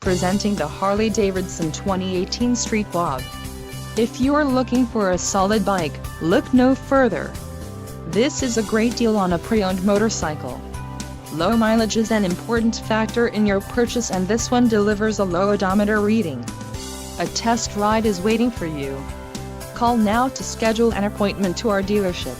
Presenting the Harley-Davidson 2018 Street Bob. If you're looking for a solid bike, look no further. This is a great deal on a pre-owned motorcycle. Low mileage is an important factor in your purchase, and this one delivers a low odometer reading. A test ride is waiting for you. Call now to schedule an appointment to our dealership.